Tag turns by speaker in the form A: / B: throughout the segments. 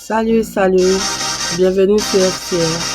A: Salut, salut, bienvenue sur FCR.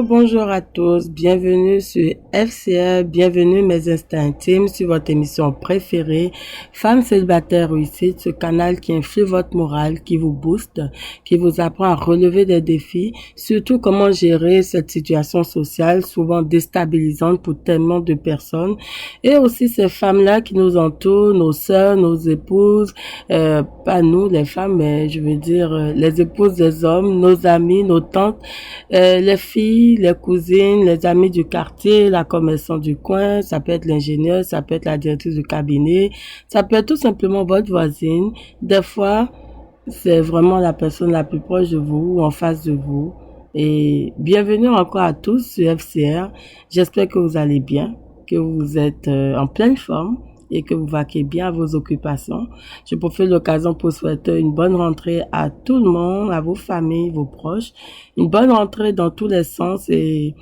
A: Bonjour à tous, bienvenue sur FCR, bienvenue mes instants intimes sur votre émission préférée, Femmes célibataires réussites, ce canal qui influe votre morale, qui vous booste, qui vous apprend à relever des défis, surtout comment gérer cette situation sociale souvent déstabilisante pour tellement de personnes, et aussi ces femmes-là qui nous entourent, nos sœurs, nos épouses, pas nous les femmes, mais je veux dire les épouses des hommes, nos amis, nos tantes, les filles, les cousines, les amis du quartier, la commerçante du coin, ça peut être l'ingénieur, ça peut être la directrice du cabinet, ça peut être tout simplement votre voisine. Des fois, c'est vraiment la personne la plus proche de vous ou en face de vous. Et bienvenue encore à tous sur FCR. J'espère que vous allez bien, que vous êtes en pleine forme et que vous vaquez bien à vos occupations. Je profite de l'occasion pour souhaiter une bonne rentrée à tout le monde, à vos familles, vos proches. Une bonne rentrée dans tous les sens et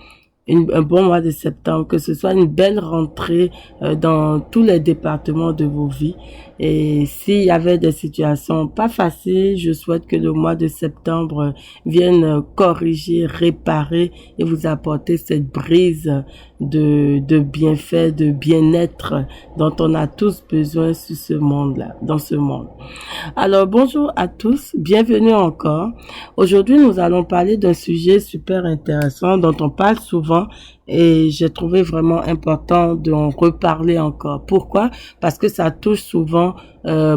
A: un bon mois de septembre, que ce soit une belle rentrée dans tous les départements de vos vies. Et s'il y avait des situations pas faciles, je souhaite que le mois de septembre vienne corriger, réparer et vous apporter cette brise de bienfaits, de bien-être dont on a tous besoin sur ce monde-là, dans ce monde. Alors, bonjour à tous, bienvenue encore. Aujourd'hui, nous allons parler d'un sujet super intéressant dont on parle souvent et j'ai trouvé vraiment important d'en reparler encore. Pourquoi? Parce que ça touche souvent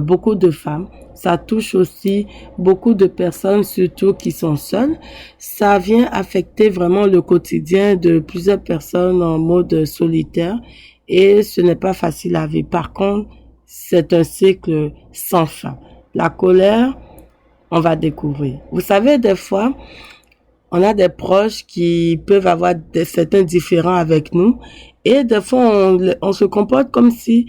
A: beaucoup de femmes. Ça touche aussi beaucoup de personnes, surtout qui sont seules. Ça vient affecter vraiment le quotidien de plusieurs personnes en mode solitaire et ce n'est pas facile à vivre. Par contre, c'est un cycle sans fin. La colère, on va découvrir. Vous savez, des fois, on a des proches qui peuvent avoir certains différends avec nous et des fois, on se comporte comme si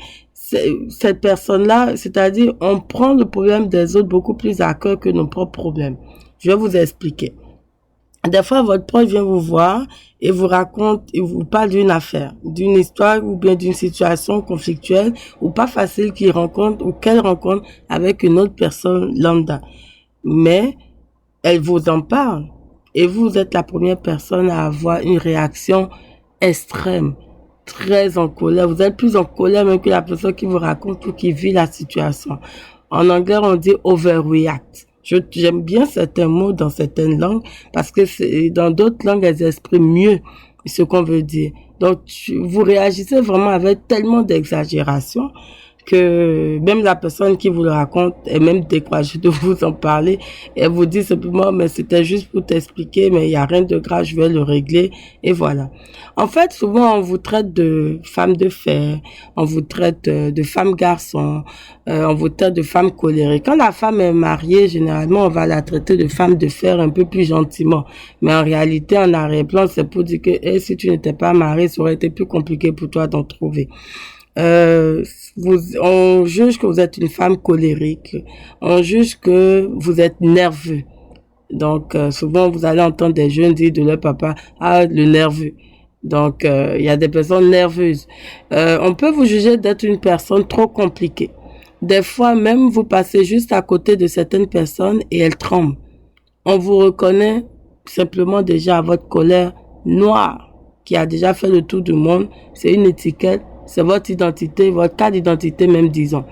A: cette personne-là, c'est-à-dire on prend le problème des autres beaucoup plus à cœur que nos propres problèmes. Je vais vous expliquer. Des fois, votre proche vient vous voir et vous raconte, et vous parle d'une affaire, d'une histoire ou bien d'une situation conflictuelle ou pas facile qu'il rencontre ou qu'elle rencontre avec une autre personne lambda. Mais elle vous en parle et vous êtes la première personne à avoir une réaction extrême, très en colère. Vous êtes plus en colère même que la personne qui vous raconte ou qui vit la situation. En anglais, on dit overreact. J'aime bien certains mots dans certaines langues parce que dans d'autres langues, elles expriment mieux ce qu'on veut dire. Donc, vous réagissez vraiment avec tellement d'exagération que même la personne qui vous le raconte est même découragée de vous en parler. Elle vous dit simplement, mais c'était juste pour t'expliquer, mais il n'y a rien de grave, je vais le régler. Et voilà. En fait, souvent, on vous traite de femme de fer, on vous traite de femme garçon, on vous traite de femme colérique. Quand la femme est mariée, généralement, on va la traiter de femme de fer un peu plus gentiment. Mais en réalité, en arrière-plan, c'est pour dire que si tu n'étais pas mariée, ça aurait été plus compliqué pour toi d'en trouver. On juge que vous êtes une femme colérique, on juge que vous êtes nerveux. Donc, souvent, vous allez entendre des jeunes dire de leur papa, ah, le nerveux. Donc, il y a des personnes nerveuses. On peut vous juger d'être une personne trop compliquée. Des fois, même, vous passez juste à côté de certaines personnes et elles tremblent. On vous reconnaît simplement déjà à votre colère noire, qui a déjà fait le tour du monde. C'est une étiquette. C'est votre identité, votre carte d'identité même, disons.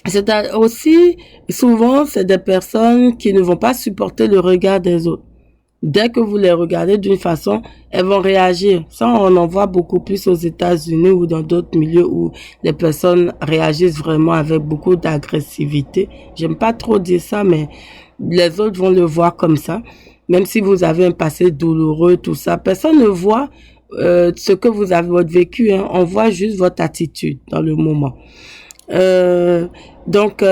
A: C'est aussi, souvent, c'est des personnes qui ne vont pas supporter le regard des autres. Dès que vous les regardez d'une façon, elles vont réagir. Ça, on en voit beaucoup plus aux États-Unis ou dans d'autres milieux où les personnes réagissent vraiment avec beaucoup d'agressivité. J'aime pas trop dire ça, mais les autres vont le voir comme ça. Même si vous avez un passé douloureux, tout ça, personne ne voit ce que vous avez votre vécu, hein. On voit juste votre attitude dans le moment. Euh, donc,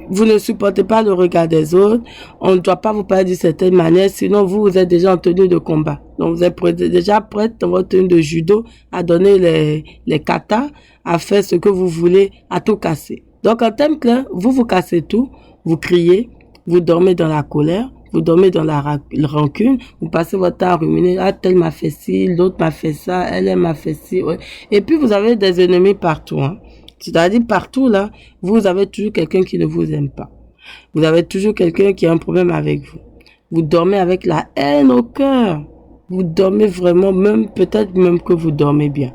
A: vous ne supportez pas le regard des autres. On ne doit pas vous parler d'une certaine manière, sinon vous êtes déjà en tenue de combat. Donc, vous êtes déjà prête dans votre tenue de judo à donner les katas, à faire ce que vous voulez, à tout casser. Donc, en termes clairs, vous cassez tout, vous criez, vous dormez dans la colère, vous dormez dans la rancune, vous passez votre temps à ruminer, ah, tel m'a fait ci, l'autre m'a fait ça, elle m'a fait ci, ouais. Et puis, vous avez des ennemis partout, hein. C'est-à-dire partout là, vous avez toujours quelqu'un qui ne vous aime pas. Vous avez toujours quelqu'un qui a un problème avec vous. Vous dormez avec la haine au cœur. Vous dormez vraiment, même peut-être même que vous dormez bien.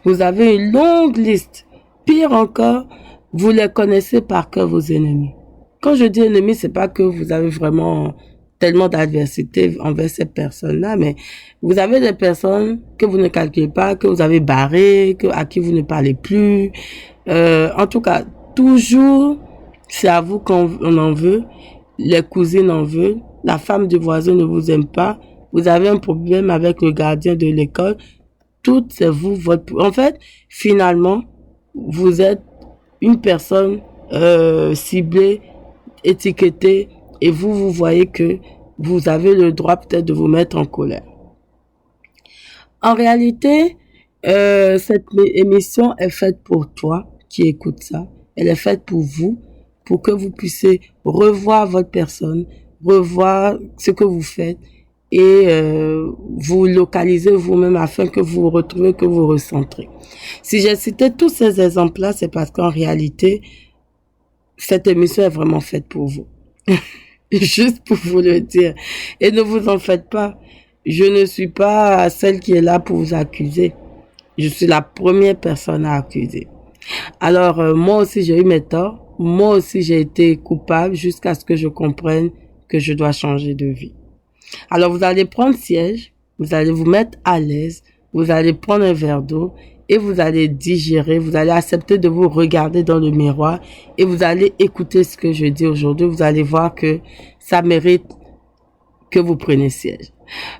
A: Vous avez une longue liste. Pire encore, vous les connaissez par cœur, vos ennemis. Quand je dis ennemis, c'est pas que vous avez vraiment tellement d'adversité envers ces personnes-là, mais vous avez des personnes que vous ne calculez pas, que vous avez barrées, à qui vous ne parlez plus. En tout cas, toujours, c'est à vous qu'on en veut. Les cousines en veulent. La femme du voisin ne vous aime pas. Vous avez un problème avec le gardien de l'école. Tout, c'est vous, en fait, finalement, vous êtes une personne ciblée, étiquetée, et vous voyez que vous avez le droit peut-être de vous mettre en colère. En réalité, cette émission est faite pour toi qui écoute ça. Elle est faite pour vous, pour que vous puissiez revoir votre personne, revoir ce que vous faites et vous localiser vous-même afin que vous vous retrouvez, que vous vous recentrez. Si j'ai cité tous ces exemples-là, c'est parce qu'en réalité, cette émission est vraiment faite pour vous. Juste pour vous le dire. Et ne vous en faites pas. Je ne suis pas celle qui est là pour vous accuser. Je suis la première personne à accuser. Alors, moi aussi, j'ai eu mes torts. Moi aussi, j'ai été coupable jusqu'à ce que je comprenne que je dois changer de vie. Alors, vous allez prendre siège, vous allez vous mettre à l'aise, vous allez prendre un verre d'eau et vous allez digérer, vous allez accepter de vous regarder dans le miroir et vous allez écouter ce que je dis aujourd'hui. Vous allez voir que ça mérite que vous preniez siège.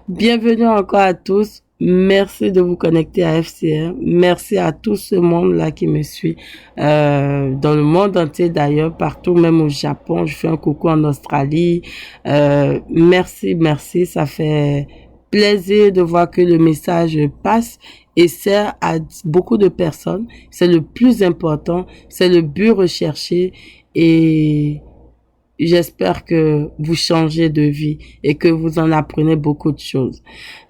A: Bienvenue encore à tous. Merci de vous connecter à FCR. Merci à tout ce monde-là qui me suit dans le monde entier d'ailleurs, partout, même au Japon. Je fais un coucou en Australie. Merci. Ça fait plaisir de voir que le message passe et sert à beaucoup de personnes. C'est le plus important. C'est le but recherché et j'espère que vous changez de vie et que vous en apprenez beaucoup de choses.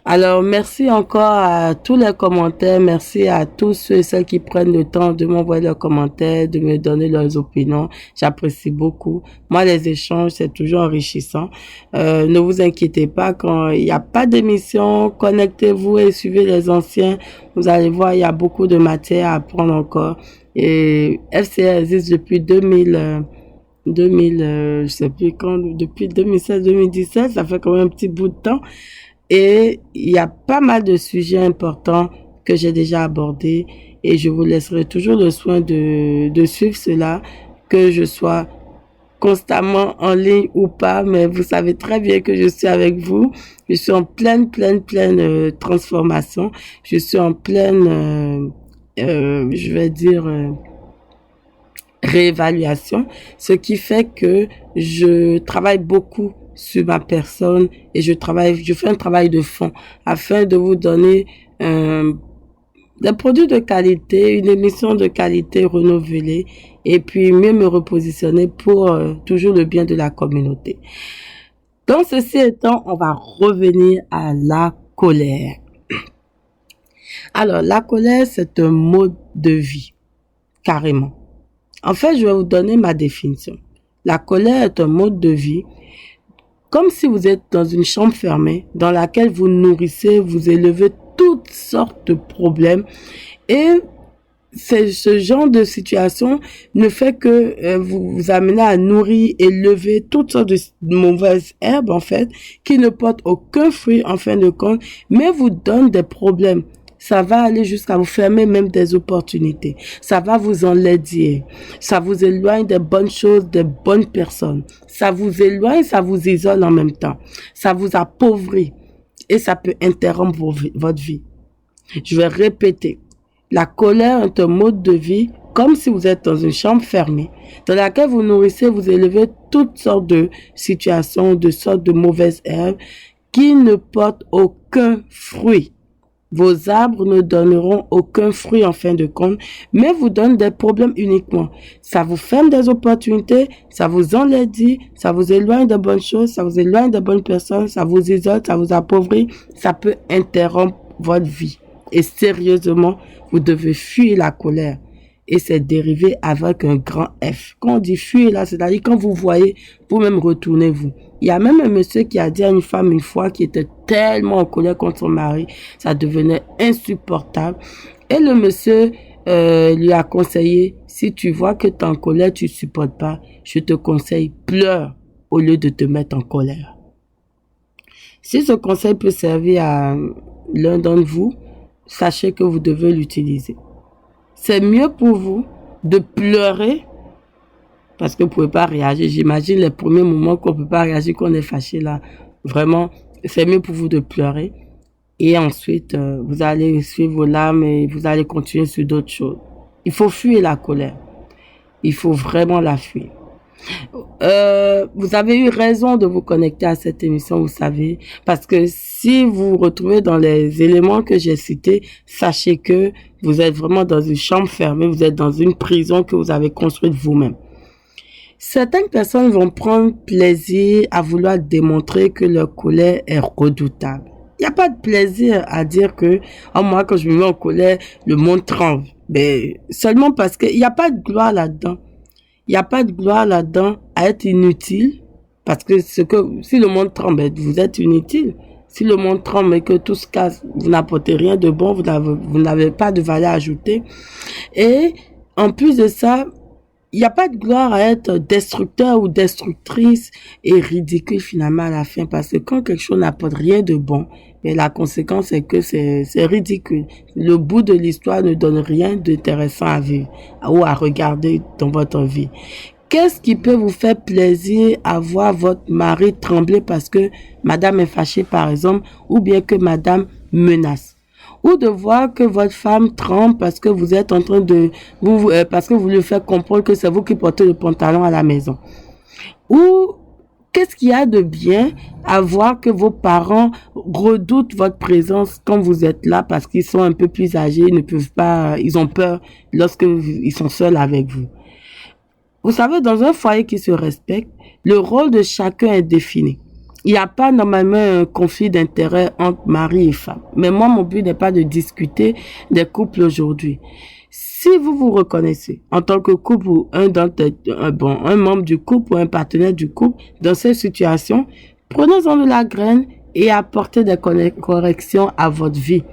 A: Alors, merci encore à tous les commentaires. Merci à tous ceux et celles qui prennent le temps de m'envoyer leurs commentaires, de me donner leurs opinions. J'apprécie beaucoup. Moi, les échanges, c'est toujours enrichissant. Ne vous inquiétez pas quand il n'y a pas d'émission. Connectez-vous et suivez les anciens. Vous allez voir, il y a beaucoup de matière à apprendre encore. Et FCR existe depuis 2000, je sais plus quand, depuis 2016-2017, ça fait quand même un petit bout de temps. Et il y a pas mal de sujets importants que j'ai déjà abordés et je vous laisserai toujours le soin de suivre cela, que je sois constamment en ligne ou pas, mais vous savez très bien que je suis avec vous. Je suis en pleine transformation. Je suis en pleine, je vais dire, réévaluation, ce qui fait que je travaille beaucoup sur ma personne et je fais un travail de fond afin de vous donner des produits de qualité, une émission de qualité renouvelée et puis mieux me repositionner pour toujours le bien de la communauté. Donc ceci étant, on va revenir à la colère. Alors la colère, c'est un mode de vie, carrément. En fait, je vais vous donner ma définition. La colère est un mode de vie, comme si vous êtes dans une chambre fermée, dans laquelle vous nourrissez, vous élevez toutes sortes de problèmes. Et ce genre de situation ne fait que vous amener à nourrir, élever toutes sortes de mauvaises herbes, en fait, qui ne portent aucun fruit, en fin de compte, mais vous donnent des problèmes. Ça va aller jusqu'à vous fermer même des opportunités. Ça va vous enlaidir. Ça vous éloigne des bonnes choses, des bonnes personnes. Ça vous éloigne, ça vous isole en même temps. Ça vous appauvrit. Et ça peut interrompre votre vie. Je vais répéter. La colère est un mode de vie comme si vous êtes dans une chambre fermée, dans laquelle vous nourrissez, vous élevez toutes sortes de situations, de sortes de mauvaises herbes qui ne portent aucun fruit. Vos arbres ne donneront aucun fruit en fin de compte, mais vous donnent des problèmes uniquement. Ça vous ferme des opportunités, ça vous enlaidit, ça vous éloigne de bonnes choses, ça vous éloigne de bonnes personnes, ça vous isole, ça vous appauvrit, ça peut interrompre votre vie. Et sérieusement, vous devez fuir la colère. Et c'est dérivé avec un grand F. Quand on dit fuir là, c'est-à-dire quand vous voyez, vous-même retournez-vous. Il y a même un monsieur qui a dit à une femme une fois qui était tellement en colère contre son mari, ça devenait insupportable. Et le monsieur lui a conseillé, si tu vois que tu es en colère, tu ne supportes pas, je te conseille, pleure au lieu de te mettre en colère. Si ce conseil peut servir à l'un d'entre vous, sachez que vous devez l'utiliser. C'est mieux pour vous de pleurer parce que vous ne pouvez pas réagir. J'imagine les premiers moments qu'on ne peut pas réagir, qu'on est fâché là. Vraiment, c'est mieux pour vous de pleurer. Et ensuite, vous allez suivre vos larmes et vous allez continuer sur d'autres choses. Il faut fuir la colère. Il faut vraiment la fuir. Vous avez eu raison de vous connecter à cette émission, vous savez, parce que si vous vous retrouvez dans les éléments que j'ai cités, sachez que vous êtes vraiment dans une chambre fermée, vous êtes dans une prison que vous avez construite vous-même. Certaines personnes vont prendre plaisir à vouloir démontrer que leur colère est redoutable. Il n'y a pas de plaisir à dire que, oh, moi, quand je me mets en colère, le monde tremble. Mais seulement parce qu'il n'y a pas de gloire là-dedans. Il n'y a pas de gloire là-dedans à être inutile. Parce que si le monde tremble, vous êtes inutile. Si le monde tremble et que tout se casse, vous n'apportez rien de bon, vous n'avez pas de valeur ajoutée. Et en plus de ça, il n'y a pas de gloire à être destructeur ou destructrice et ridicule finalement à la fin. Parce que quand quelque chose n'apporte rien de bon, mais la conséquence est que c'est ridicule. Le bout de l'histoire ne donne rien d'intéressant à vivre ou à regarder dans votre vie. Qu'est-ce qui peut vous faire plaisir à voir votre mari trembler parce que madame est fâchée par exemple, ou bien que madame menace? Ou de voir que votre femme tremble parce que vous êtes en train de parce que vous lui faites comprendre que c'est vous qui portez le pantalon à la maison. Ou qu'est-ce qu'il y a de bien à voir que vos parents redoutent votre présence quand vous êtes là parce qu'ils sont un peu plus âgés, ils ne peuvent pas, ils ont peur lorsque ils sont seuls avec vous. Vous savez, dans un foyer qui se respecte, le rôle de chacun est défini. Il n'y a pas normalement un conflit d'intérêts entre mari et femme. Mais moi, mon but n'est pas de discuter des couples aujourd'hui. Si vous vous reconnaissez en tant que couple ou un membre du couple ou un partenaire du couple dans cette situation, prenez-en de la graine et apportez des corrections à votre vie.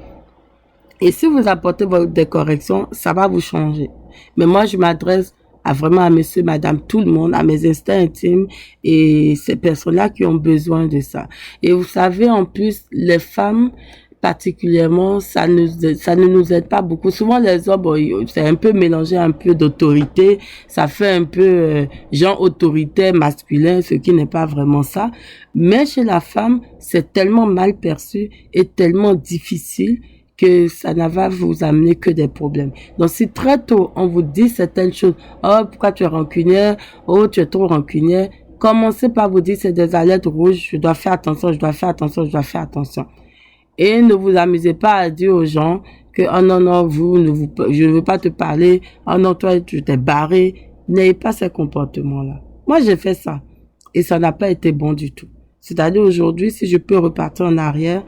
A: Et si vous apportez des corrections, ça va vous changer. Mais moi, je m'adresse vraiment à monsieur, madame, tout le monde, à mes instincts intimes et ces personnes-là qui ont besoin de ça. Et vous savez, en plus, les femmes, particulièrement, ça ne nous aide pas beaucoup. Souvent, les hommes, c'est un peu mélangé, un peu d'autorité. Ça fait un peu genre autoritaire masculin, ce qui n'est pas vraiment ça. Mais chez la femme, c'est tellement mal perçu et tellement difficile que ça ne va vous amener que des problèmes. Donc, si très tôt, on vous dit certaines choses, oh, pourquoi tu es rancunière, oh, tu es trop rancunière, commencez par vous dire, c'est des alertes rouges, je dois faire attention, je dois faire attention, je dois faire attention. Et ne vous amusez pas à dire aux gens que, oh non, non, je ne veux pas te parler, oh non, toi, tu t'es barré. N'ayez pas ces comportements-là. Moi, j'ai fait ça. Et ça n'a pas été bon du tout. C'est-à-dire aujourd'hui, si je peux repartir en arrière,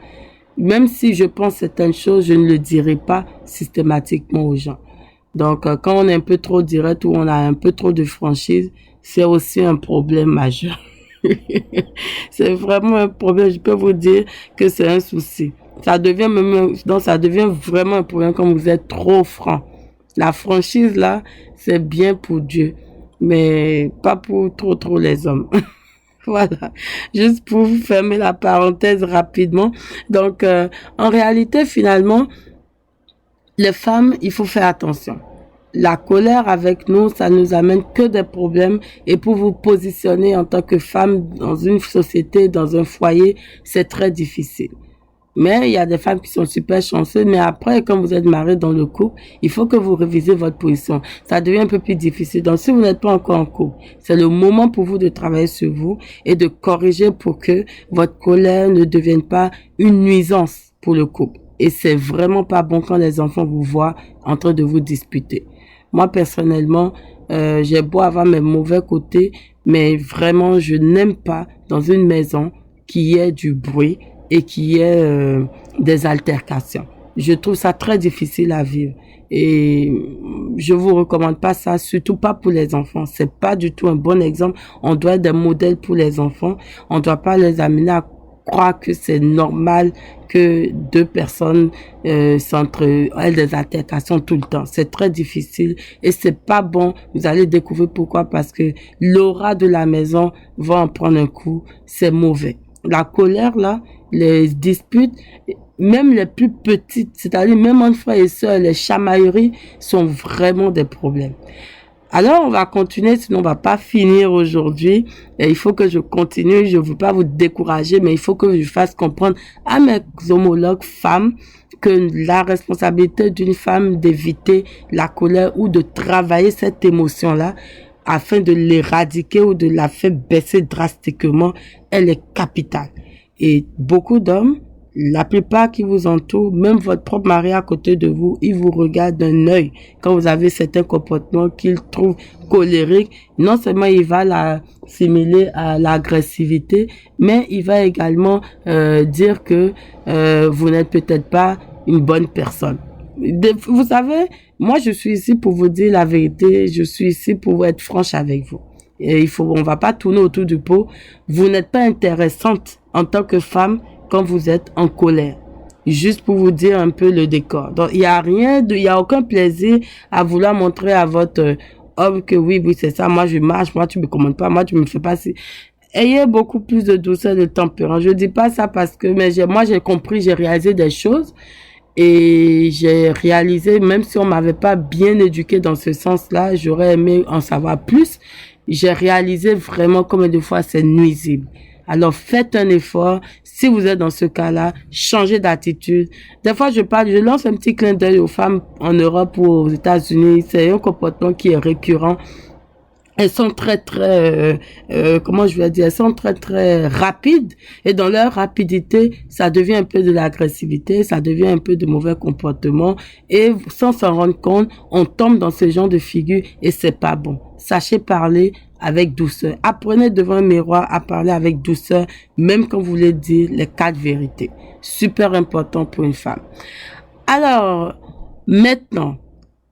A: même si je pense certaines choses, je ne le dirai pas systématiquement aux gens. Donc, quand on est un peu trop direct ou on a un peu trop de franchise, c'est aussi un problème majeur. C'est vraiment un problème. Je peux vous dire que c'est un souci. Ça devient vraiment un problème quand vous êtes trop franc. La franchise, là, c'est bien pour Dieu, mais pas pour trop les hommes. Voilà, juste pour vous fermer la parenthèse rapidement. Donc, en réalité, finalement, les femmes, il faut faire attention. La colère avec nous, ça nous amène que des problèmes. Et pour vous positionner en tant que femme dans une société, dans un foyer, c'est très difficile. Mais il y a des femmes qui sont super chanceuses, mais après, quand vous êtes marié dans le couple, il faut que vous révisez votre position. Ça devient un peu plus difficile. Donc, si vous n'êtes pas encore en couple, c'est le moment pour vous de travailler sur vous et de corriger pour que votre colère ne devienne pas une nuisance pour le couple. Et c'est vraiment pas bon quand les enfants vous voient en train de vous disputer. Moi, personnellement, j'ai beau avoir mes mauvais côtés, mais vraiment, je n'aime pas dans une maison qu'il y ait du bruit et qu'il y ait des altercations. Je trouve ça très difficile à vivre et je vous recommande pas ça, surtout pas pour les enfants. C'est pas du tout un bon exemple. On doit être des modèles pour les enfants. On doit pas les amener à croire que c'est normal que deux personnes aient des altercations tout le temps. C'est très difficile et c'est pas bon. Vous allez découvrir pourquoi, parce que l'aura de la maison va en prendre un coup. C'est mauvais. La colère là, les disputes, même les plus petites, c'est-à-dire même entre frères et sœurs, les chamailleries sont vraiment des problèmes. Alors, on va continuer, sinon on va pas finir aujourd'hui. Et il faut que je continue. Je veux pas vous décourager, mais il faut que je fasse comprendre à mes homologues femmes que la responsabilité d'une femme d'éviter la colère ou de travailler cette émotion-là afin de l'éradiquer ou de la faire baisser drastiquement, elle est capitale. Et beaucoup d'hommes, la plupart qui vous entourent, même votre propre mari à côté de vous, il vous regarde d'un œil quand vous avez certains comportements qu'il trouve colériques. Non seulement il va l'assimiler à l'agressivité, mais il va également dire que vous n'êtes peut-être pas une bonne personne. Vous savez, moi je suis ici pour vous dire la vérité, je suis ici pour être franche avec vous. Et on va pas tourner autour du pot. Vous n'êtes pas intéressante en tant que femme quand vous êtes en colère. Juste pour vous dire un peu le décor. Donc il y a aucun plaisir à vouloir montrer à votre homme que oui c'est ça, moi je marche, moi tu me commandes pas, moi tu me fais pas si. Ayez beaucoup plus de douceur, de tempérance. Je dis pas ça parce que moi j'ai compris, j'ai réalisé des choses. Et j'ai réalisé, même si on m'avait pas bien éduqué dans ce sens-là, j'aurais aimé en savoir plus. J'ai réalisé vraiment combien de fois c'est nuisible. Alors faites un effort. Si vous êtes dans ce cas-là, changez d'attitude. Des fois, je lance un petit clin d'œil aux femmes en Europe ou aux États-Unis. C'est un comportement qui est récurrent. Elles sont très comment je vais dire, elles sont très rapides, et dans leur rapidité, ça devient un peu de l'agressivité, ça devient un peu de mauvais comportement, et sans s'en rendre compte, on tombe dans ce genre de figure et c'est pas bon. Sachez parler avec douceur. Apprenez devant un miroir à parler avec douceur, même quand vous voulez dire les 4 vérités. Super important pour une femme. Alors, maintenant,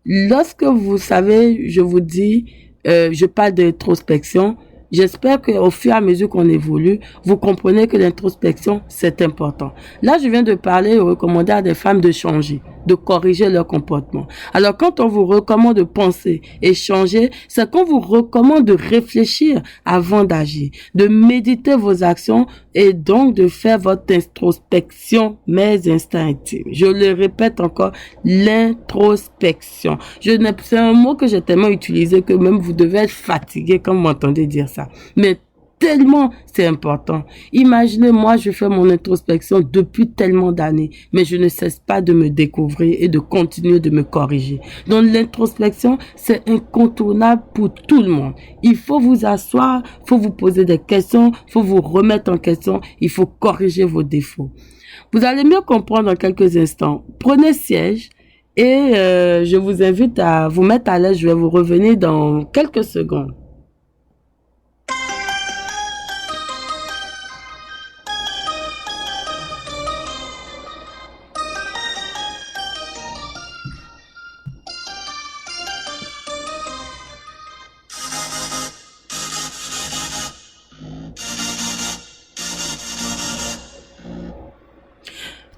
A: lorsque vous savez, je vous dis, je parle d'introspection. J'espère qu'au fur et à mesure qu'on évolue, vous comprenez que l'introspection, c'est important. Là, je viens de parler et recommander à des femmes de changer, de corriger leur comportement. Alors, quand on vous recommande de penser et changer, c'est qu'on vous recommande de réfléchir avant d'agir, de méditer vos actions et donc de faire votre introspection, mes instincts intimes. Je le répète encore, l'introspection. C'est un mot que j'ai tellement utilisé que même vous devez être fatigué quand vous m'entendez dire ça. Mais tellement c'est important. Imaginez, moi je fais mon introspection depuis tellement d'années, mais je ne cesse pas de me découvrir et de continuer de me corriger. Donc l'introspection, c'est incontournable pour tout le monde. Il faut vous asseoir, il faut vous poser des questions, il faut vous remettre en question, il faut corriger vos défauts. Vous allez mieux comprendre dans quelques instants. Prenez siège et je vous invite à vous mettre à l'aise. Je vais vous revenir dans quelques secondes.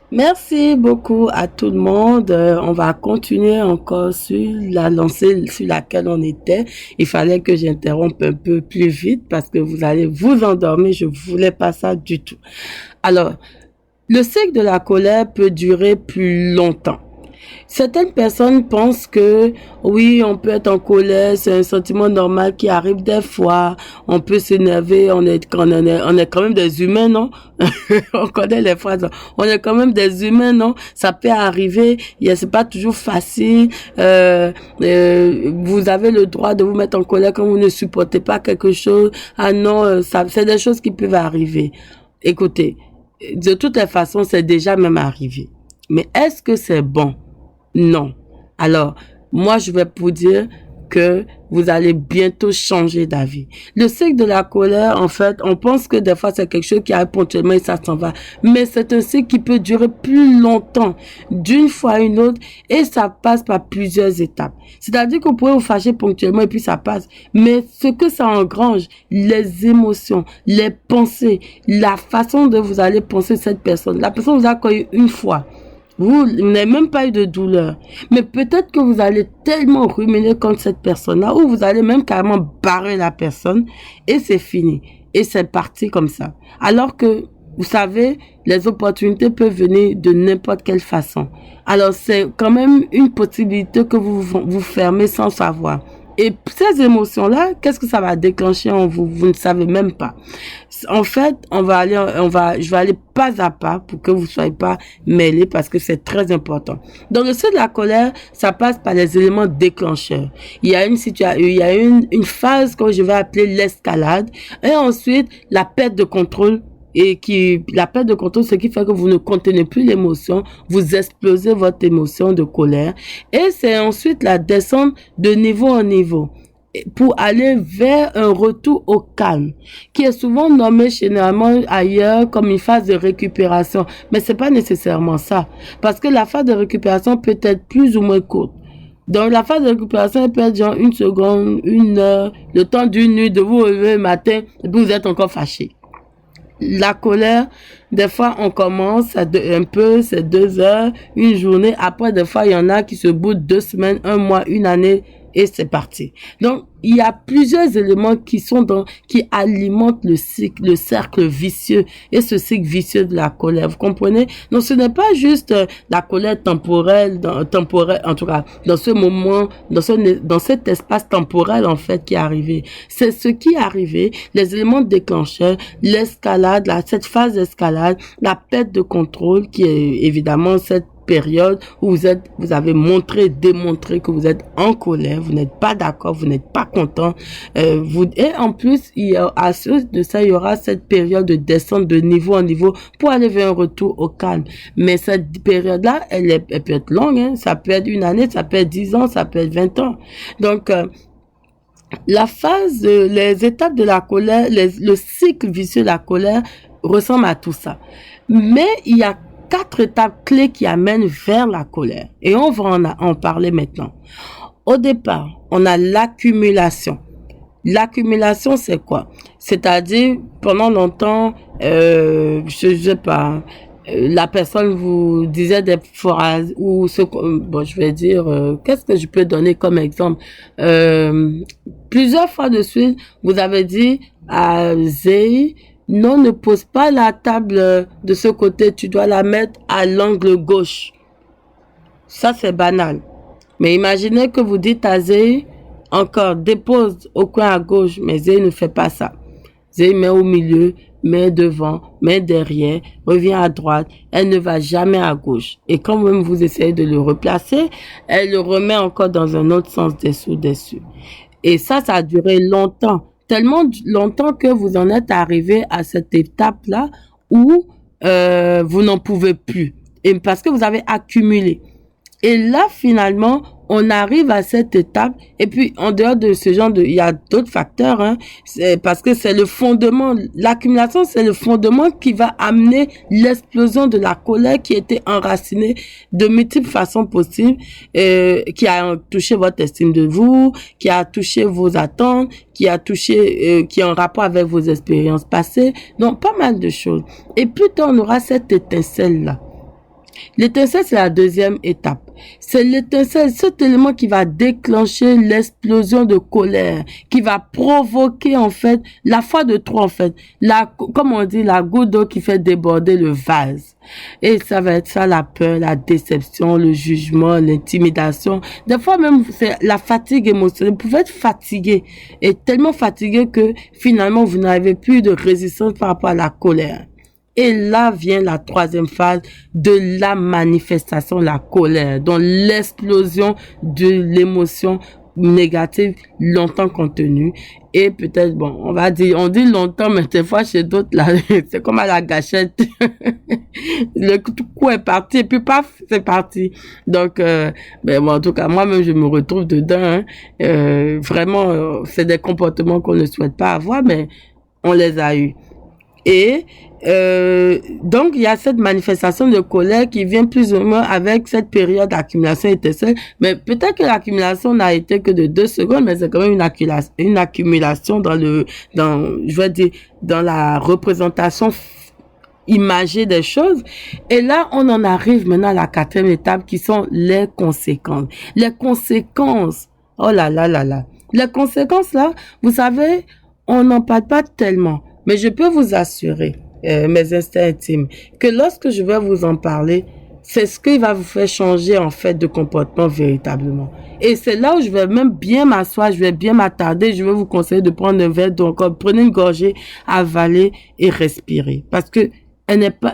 A: Merci beaucoup à tout le monde. On va continuer encore sur la lancée sur laquelle on était. Il fallait que j'interrompe un peu plus vite parce que vous allez vous endormir. Je voulais pas ça du tout. Alors, le cycle de la colère peut durer plus longtemps. Certaines personnes pensent que oui, on peut être en colère, c'est un sentiment normal qui arrive des fois. On peut s'énerver, on est quand même des humains, non? On connaît les phrases. On est quand même des humains, non? Ça peut arriver. C'est pas toujours facile. Vous avez le droit de vous mettre en colère quand vous ne supportez pas quelque chose. Ah non, ça, c'est des choses qui peuvent arriver. Écoutez, de toutes les façons, c'est déjà même arrivé. Mais est-ce que c'est bon? Non. Alors, moi, je vais vous dire que vous allez bientôt changer d'avis. Le cycle de la colère, en fait, on pense que des fois, c'est quelque chose qui arrive ponctuellement et ça s'en va. Mais c'est un cycle qui peut durer plus longtemps, d'une fois à une autre, et ça passe par plusieurs étapes. C'est-à-dire que vous pouvez vous fâcher ponctuellement et puis ça passe. Mais ce que ça engrange, les émotions, les pensées, la façon dont vous allez penser cette personne. La personne vous a accueilli une fois. Vous n'avez même pas eu de douleur. Mais peut-être que vous allez tellement ruminer contre cette personne-là, ou vous allez même carrément barrer la personne, et c'est fini. Et c'est parti comme ça. Alors que, vous savez, les opportunités peuvent venir de n'importe quelle façon. Alors c'est quand même une possibilité que vous fermez sans savoir. Et ces émotions-là, qu'est-ce que ça va déclencher en vous? Vous ne savez même pas. En fait, je vais aller pas à pas pour que vous soyez pas mêlés parce que c'est très important. Dans le cycle de la colère, ça passe par les éléments déclencheurs. Il y a une phase que je vais appeler l'escalade et ensuite la perte de contrôle. La perte de contrôle, ce qui fait que vous ne contenez plus l'émotion, vous explosez votre émotion de colère. Et c'est ensuite la descente de niveau en niveau pour aller vers un retour au calme, qui est souvent nommé généralement ailleurs comme une phase de récupération. Mais c'est pas nécessairement ça. Parce que la phase de récupération peut être plus ou moins courte. Donc, la phase de récupération, elle peut être genre 1 seconde, 1 heure, le temps d'une nuit de vous lever le matin, et puis vous êtes encore fâché. La colère, des fois, on commence un peu, c'est 2 heures, une journée. Après, des fois, il y en a qui se boutent 2 semaines, 1 mois, 1 année, et c'est parti. Donc, il y a plusieurs éléments qui alimentent le cercle vicieux, et ce cycle vicieux de la colère. Vous comprenez? Donc, ce n'est pas juste la colère temporelle, en tout cas, dans ce moment, dans cet espace temporel, en fait, qui est arrivé. C'est ce qui est arrivé, les éléments déclencheurs, l'escalade, cette phase d'escalade, la perte de contrôle, qui est évidemment cette période où vous avez démontré que vous êtes en colère, vous n'êtes pas d'accord, vous n'êtes pas content, et en plus, à cause de ça, il y aura cette période de descente de niveau en niveau pour aller vers un retour au calme. Mais cette période-là, elle peut être longue, hein, ça peut être 1 année, ça peut être 10 ans, ça peut être 20 ans. Donc, les étapes de la colère, le cycle vicieux de la colère ressemble à tout ça. Mais il y a 4 étapes clés qui amènent vers la colère. Et on va en parler maintenant. Au départ, on a l'accumulation. L'accumulation, c'est quoi? C'est-à-dire, pendant longtemps, je sais pas, la personne vous disait des phrases ou je vais dire, qu'est-ce que je peux donner comme exemple? Plusieurs fois de suite, vous avez dit à Zéhi, non, ne pose pas la table de ce côté, tu dois la mettre à l'angle gauche. Ça, c'est banal. Mais imaginez que vous dites à Zéhi, encore, dépose au coin à gauche, mais Zéhi ne fait pas ça. Zéhi met au milieu, met devant, met derrière, revient à droite, elle ne va jamais à gauche. Et quand même vous essayez de le replacer, elle le remet encore dans un autre sens dessus. Et ça a duré longtemps. Tellement longtemps que vous en êtes arrivé à cette étape-là où vous n'en pouvez plus. Et parce que vous avez accumulé. Et là, finalement, on arrive à cette étape. Et puis, en dehors de ce genre il y a d'autres facteurs, hein. C'est parce que c'est le fondement, l'accumulation, c'est le fondement qui va amener l'explosion de la colère qui était enracinée de multiples façons possibles, qui a touché votre estime de vous, qui a touché vos attentes, qui est en rapport avec vos expériences passées. Donc, pas mal de choses. Et plus tard, on aura cette étincelle-là. L'étincelle, c'est la deuxième étape. C'est l'étincelle, cet élément qui va déclencher l'explosion de colère, qui va provoquer, en fait, la fois de trop, en fait. Comme on dit, la goutte d'eau qui fait déborder le vase. Et ça va être ça, la peur, la déception, le jugement, l'intimidation. Des fois même, c'est la fatigue émotionnelle. Vous pouvez être fatigué et tellement fatigué que finalement, vous n'avez plus de résistance par rapport à la colère. Et là vient la troisième phase de la manifestation, la colère, donc l'explosion de l'émotion négative longtemps contenue. Et peut-être, bon, on dit longtemps, mais des fois chez d'autres, là, c'est comme à la gâchette. Le coup est parti et puis paf, c'est parti. Donc, ben bon, en tout cas, moi-même, je me retrouve dedans. Vraiment, c'est des comportements qu'on ne souhaite pas avoir, mais on les a eus. Et donc, il y a cette manifestation de colère qui vient plus ou moins avec cette période d'accumulation étincelle. Mais peut-être que l'accumulation n'a été que de 2 secondes, mais c'est quand même une accumulation je veux dire, dans la représentation imagée des choses. Et là, on en arrive maintenant à la 4e étape qui sont les conséquences. Les conséquences, oh là là là là. Les conséquences là, vous savez, on n'en parle pas tellement. Mais je peux vous assurer, mes instincts intimes, que lorsque je vais vous en parler, c'est ce qui va vous faire changer en fait de comportement véritablement. Et c'est là où je vais même bien m'asseoir, je vais bien m'attarder, je vais vous conseiller de prendre un verre d'eau, prenez une gorgée, avaler et respirer. Parce que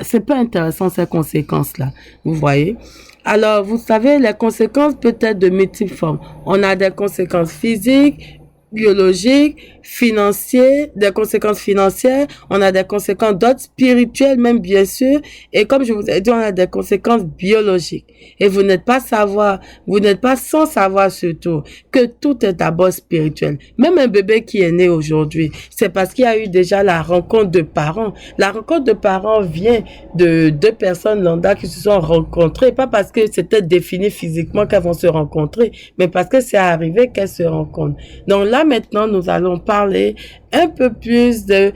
A: c'est pas intéressant ces conséquences-là, vous voyez. Alors, vous savez, les conséquences peuvent être de multiples formes. On a des conséquences physiques, biologiques, financiers, des conséquences financières, on a des conséquences d'ordre spirituel même bien sûr, et comme je vous ai dit, on a des conséquences biologiques. Et vous n'êtes pas sans savoir surtout que tout est d'abord spirituel. Même un bébé qui est né aujourd'hui, c'est parce qu'il y a eu déjà la rencontre de parents. La rencontre de parents vient de 2 personnes lambda qui se sont rencontrées, pas parce que c'était défini physiquement qu'elles vont se rencontrer, mais parce que c'est arrivé qu'elles se rencontrent. Donc là, maintenant, nous allons parler un peu plus des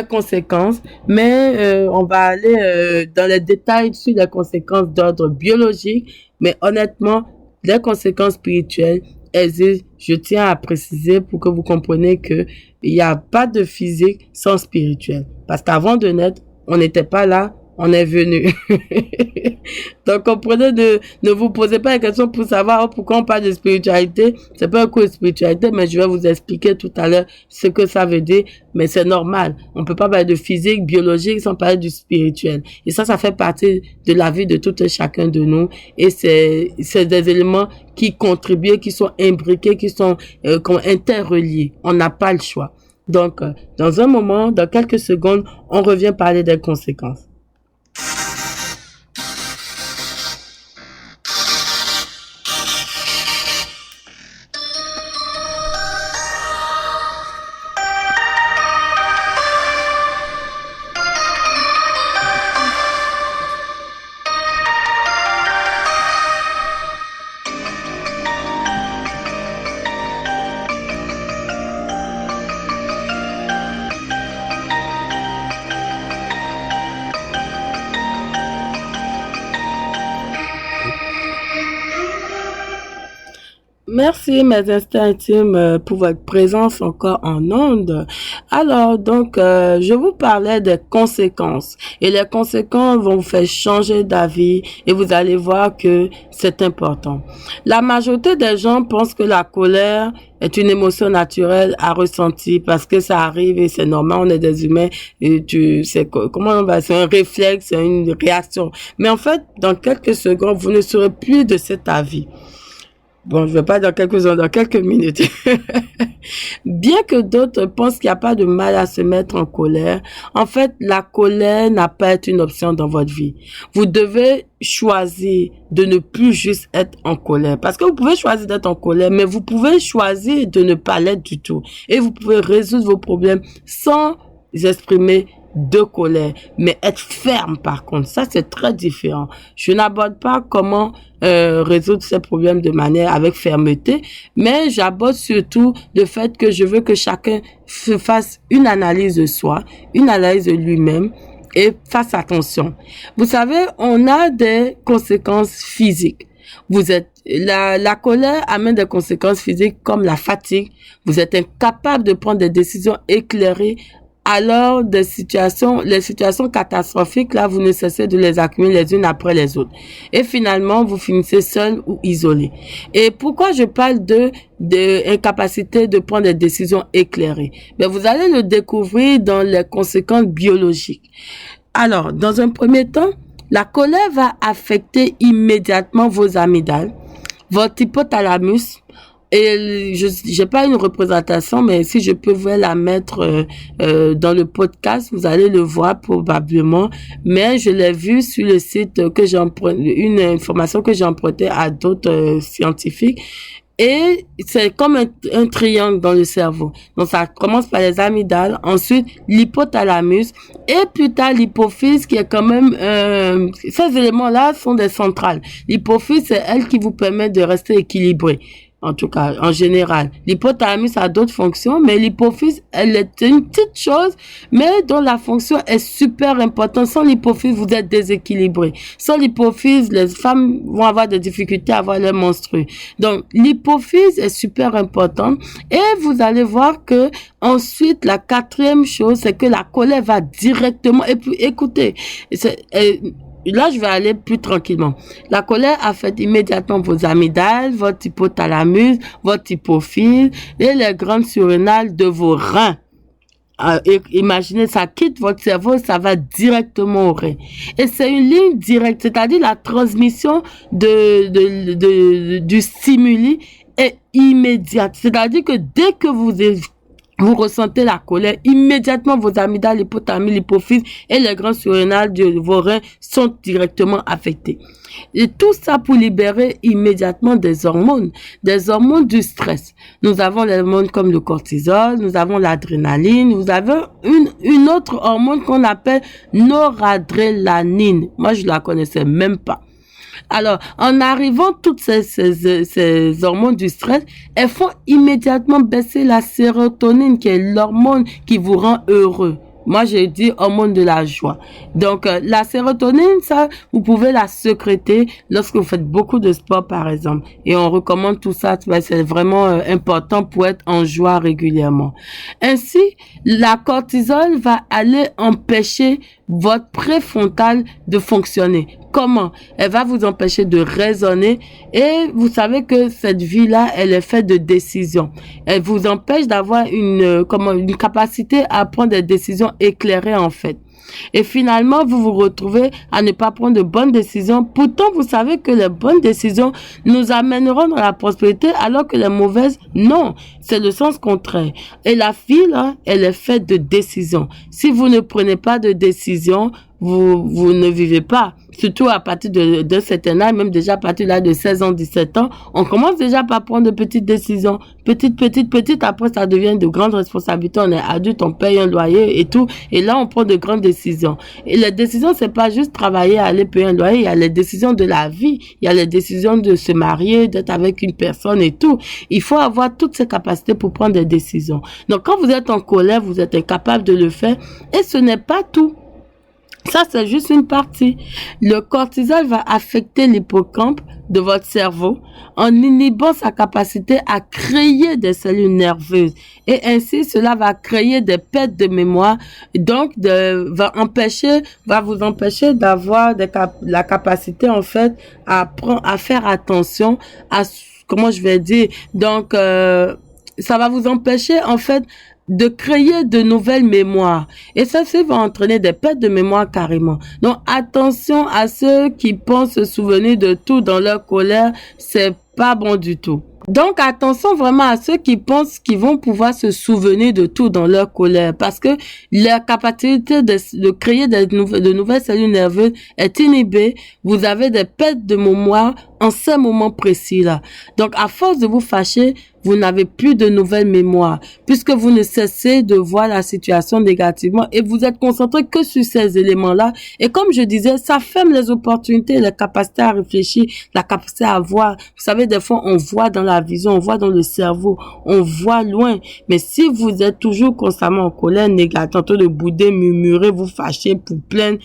A: conséquences, mais on va aller dans les détails sur les conséquences d'ordre biologique, mais honnêtement, les conséquences spirituelles existent. Je tiens à préciser pour que vous compreniez que il n'y a pas de physique sans spirituel. Parce qu'avant de naître, on n'était pas là, on est venu. Donc, comprenez, ne vous posez pas la question pour savoir pourquoi on parle de spiritualité. C'est pas un cours de spiritualité, mais je vais vous expliquer tout à l'heure ce que ça veut dire. Mais c'est normal. On peut pas parler de physique, biologique sans parler du spirituel. Et ça fait partie de la vie de tout et chacun de nous. Et c'est des éléments qui contribuent, qui sont imbriqués, qui sont interreliés. On n'a pas le choix. Donc, dans un moment, dans quelques secondes, on revient parler des conséquences. Merci mes instincts intimes pour votre présence encore en ondes. Alors donc je vous parlais des conséquences et les conséquences vont vous faire changer d'avis et vous allez voir que c'est important. La majorité des gens pensent que la colère est une émotion naturelle à ressentir parce que ça arrive et c'est normal, on est des humains et c'est un réflexe, c'est une réaction. Mais en fait, dans quelques secondes, vous ne serez plus de cet avis. Bon, je vais pas dans quelques minutes. Bien que d'autres pensent qu'il n'y a pas de mal à se mettre en colère, en fait, la colère n'a pas à être une option dans votre vie. Vous devez choisir de ne plus juste être en colère. Parce que vous pouvez choisir d'être en colère, mais vous pouvez choisir de ne pas l'être du tout. Et vous pouvez résoudre vos problèmes sans exprimer de colère, mais être ferme par contre, ça c'est très différent. Je n'aborde pas comment résoudre ces problèmes de manière avec fermeté, mais j'aborde surtout le fait que je veux que chacun se fasse une analyse de soi, une analyse de lui-même, Et faites attention. Vous savez, on a des conséquences physiques. La colère amène des conséquences physiques comme la fatigue. Vous êtes incapable de prendre des décisions éclairées. Alors, les situations catastrophiques, là, vous ne cessez de les accumuler les unes après les autres. Et finalement, vous finissez seul ou isolé. Et pourquoi je parle de incapacité de prendre des décisions éclairées? Ben, vous allez le découvrir dans les conséquences biologiques. Alors, dans un premier temps, la colère va affecter immédiatement vos amygdales, votre hypothalamus. Et j'ai pas une représentation, mais si je peux vous la mettre dans le podcast, vous allez le voir probablement. Mais je l'ai vu sur le site que j'ai emprunté, une information que j'ai empruntée à d'autres scientifiques. Et c'est comme un triangle dans le cerveau. Donc ça commence par les amygdales, ensuite l'hypothalamus et plus tard l'hypophyse qui est quand même... ces éléments-là sont des centrales. L'hypophyse, c'est elle qui vous permet de rester équilibré. En tout cas, en général. L'hypothalamus a d'autres fonctions, mais l'hypophyse, elle est une petite chose, mais dont la fonction est super importante. Sans l'hypophyse, vous êtes déséquilibré. Sans l'hypophyse, les femmes vont avoir des difficultés à avoir leur menstrues. Donc, l'hypophyse est super importante. Et vous allez voir que, ensuite, la quatrième chose, c'est que la colère va directement, et puis, écoutez, là, je vais aller plus tranquillement. La colère affecte immédiatement vos amygdales, votre hypothalamus, votre hypophyse et les glandes surrénales de vos reins. Imaginez, ça quitte votre cerveau, ça va directement au rein. Et c'est une ligne directe, c'est-à-dire la transmission du stimuli est immédiate. C'est-à-dire que dès que vous ressentez la colère, immédiatement vos amygdales, l'hypothalamus, l'hypophyse et les glandes surrénales de vos reins sont directement affectés. Et tout ça pour libérer immédiatement des hormones du stress. Nous avons les hormones comme le cortisol, nous avons l'adrénaline, nous avons une autre hormone qu'on appelle noradrénaline. Moi, je la connaissais même pas. Alors, en arrivant, toutes ces hormones du stress, elles font immédiatement baisser la sérotonine, qui est l'hormone qui vous rend heureux. Moi, j'ai dit hormone de la joie. Donc, la sérotonine, ça, vous pouvez la sécréter lorsque vous faites beaucoup de sport, par exemple. Et on recommande tout ça. C'est vraiment important pour être en joie régulièrement. Ainsi, la cortisol va aller empêcher votre préfrontal de fonctionner. Comment? Elle va vous empêcher de raisonner et vous savez que cette vie-là, elle est faite de décisions. Elle vous empêche d'avoir une capacité à prendre des décisions éclairées en fait. Et finalement, vous vous retrouvez à ne pas prendre de bonnes décisions. Pourtant, vous savez que les bonnes décisions nous amèneront dans la prospérité alors que les mauvaises, non. C'est le sens contraire. Et la vie, là, elle est faite de décisions. Si vous ne prenez pas de décisions, vous ne vivez pas. Surtout à partir d'un certain âge, même déjà à partir de l'âge de 16 ans, 17 ans, on commence déjà par prendre de petites décisions. Petites, après ça devient de grandes responsabilités. On est adulte, on paye un loyer et tout. Et là, on prend de grandes décisions. Et les décisions, c'est pas juste travailler, aller payer un loyer. Il y a les décisions de la vie. Il y a les décisions de se marier, d'être avec une personne et tout. Il faut avoir toutes ces capacités pour prendre des décisions. Donc, quand vous êtes en colère, vous êtes incapable de le faire. Et ce n'est pas tout. Ça, c'est juste une partie. Le cortisol va affecter l'hippocampe de votre cerveau en inhibant sa capacité à créer des cellules nerveuses. Et ainsi, cela va créer des pertes de mémoire. Donc, va vous empêcher d'avoir la capacité, en fait, à faire attention à, comment je vais dire, donc, ça va vous empêcher, en fait, de créer de nouvelles mémoires. Et ça va entraîner des pertes de mémoire carrément. Donc, attention à ceux qui pensent se souvenir de tout dans leur colère. C'est pas bon du tout. Donc, attention vraiment à ceux qui pensent qu'ils vont pouvoir se souvenir de tout dans leur colère parce que leur capacité de créer de nouvelles cellules nerveuses est inhibée. Vous avez des pertes de mémoire en ces moments précis-là. Donc, à force de vous fâcher, vous n'avez plus de nouvelles mémoires, puisque vous ne cessez de voir la situation négativement et vous êtes concentré que sur ces éléments-là. Et comme je disais, ça ferme les opportunités, la capacité à réfléchir, la capacité à voir. Vous savez, des fois, on voit dans la vision, on voit dans le cerveau, on voit loin. Mais si vous êtes toujours constamment en colère, négative, en train de bouder, murmurer, vous fâcher pour plein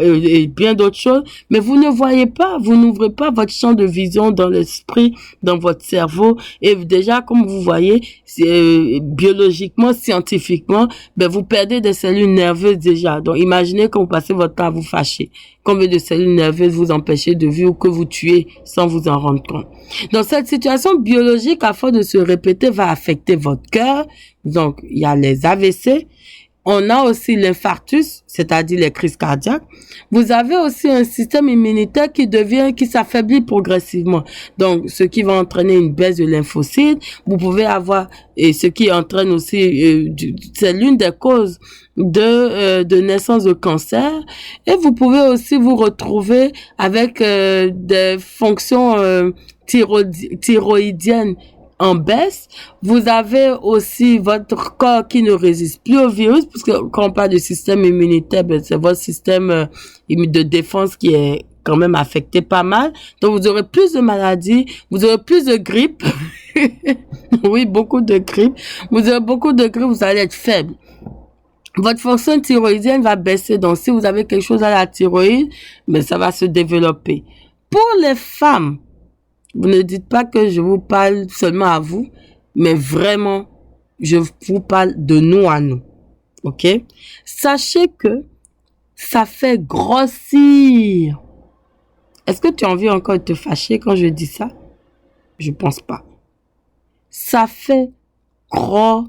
A: et bien d'autres choses, mais vous ne voyez pas, vous n'ouvrez pas votre champ de vision dans l'esprit, dans votre cerveau. Et déjà, comme vous voyez, biologiquement, scientifiquement, ben, vous perdez des cellules nerveuses déjà. Donc, imaginez quand vous passez votre temps à vous fâcher. Combien de cellules nerveuses vous empêchez de vivre ou que vous tuez sans vous en rendre compte. Donc, cette situation biologique, à force de se répéter, va affecter votre cœur. Donc, il y a les AVC. On a aussi l'infarctus, c'est-à-dire les crises cardiaques. Vous avez aussi un système immunitaire qui s'affaiblit progressivement. Donc, ce qui va entraîner une baisse de lymphocytes. Vous pouvez avoir, et ce qui entraîne aussi, c'est l'une des causes de naissance de cancer. Et vous pouvez aussi vous retrouver avec des fonctions thyroïdiennes en baisse. Vous avez aussi votre corps qui ne résiste plus au virus, parce que quand on parle du système immunitaire, ben, c'est votre système de défense qui est quand même affecté pas mal. Donc, vous aurez plus de maladies, vous aurez plus de grippe. Oui, beaucoup de grippe. Vous aurez beaucoup de grippe, vous allez être faible. Votre fonction thyroïdienne va baisser. Donc, si vous avez quelque chose à la thyroïde, ben, ça va se développer. Pour les femmes, vous ne dites pas que je vous parle seulement à vous, mais vraiment, je vous parle de nous à nous. OK? Sachez que ça fait grossir. Est-ce que tu as envie encore de te fâcher quand je dis ça? Je pense pas. Ça fait grossir.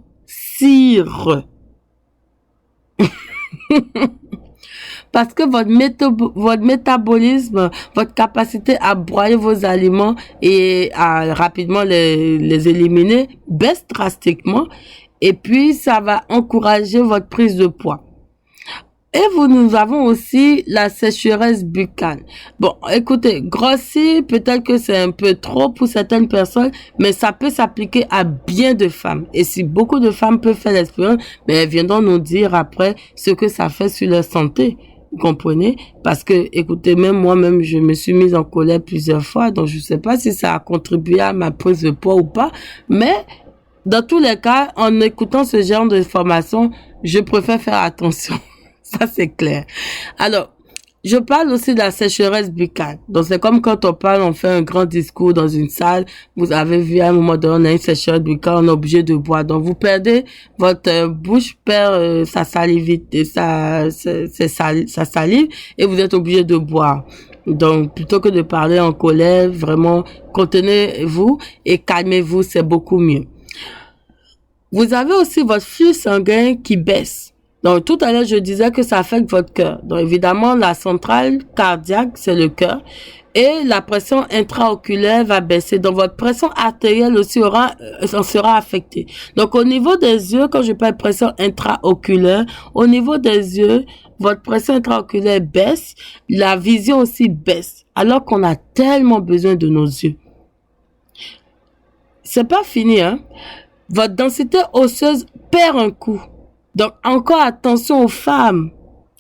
A: Parce que votre métabolisme, votre capacité à broyer vos aliments et à rapidement les éliminer baisse drastiquement. Et puis, ça va encourager votre prise de poids. Et nous avons aussi la sécheresse buccale. Bon, écoutez, grossir, peut-être que c'est un peu trop pour certaines personnes, mais ça peut s'appliquer à bien de femmes. Et si beaucoup de femmes peuvent faire l'expérience, ben, elles viendront nous dire après ce que ça fait sur leur santé. Vous comprenez? Parce que, écoutez, même moi-même, je me suis mise en colère plusieurs fois, donc je ne sais pas si ça a contribué à ma prise de poids ou pas, mais dans tous les cas, en écoutant ce genre d'informations, je préfère faire attention. Ça, c'est clair. Alors, je parle aussi de la sécheresse buccale. Donc, c'est comme quand on parle, on fait un grand discours dans une salle. Vous avez vu à un moment donné, on a une sécheresse buccale, on est obligé de boire. Donc, vous perdez, votre bouche perd sa salive, sa salive, et vous êtes obligé de boire. Donc, plutôt que de parler en colère, vraiment, contenez-vous et calmez-vous, c'est beaucoup mieux. Vous avez aussi votre flux sanguin qui baisse. Donc, tout à l'heure, je disais que ça affecte votre cœur. Donc, évidemment, la centrale cardiaque, c'est le cœur. Et la pression intraoculaire va baisser. Donc, votre pression artérielle aussi sera affectée. Donc, au niveau des yeux, quand je parle pression intraoculaire, au niveau des yeux, votre pression intraoculaire baisse. La vision aussi baisse. Alors qu'on a tellement besoin de nos yeux. C'est pas fini, hein. Votre densité osseuse perd un coup. Donc, encore attention aux femmes.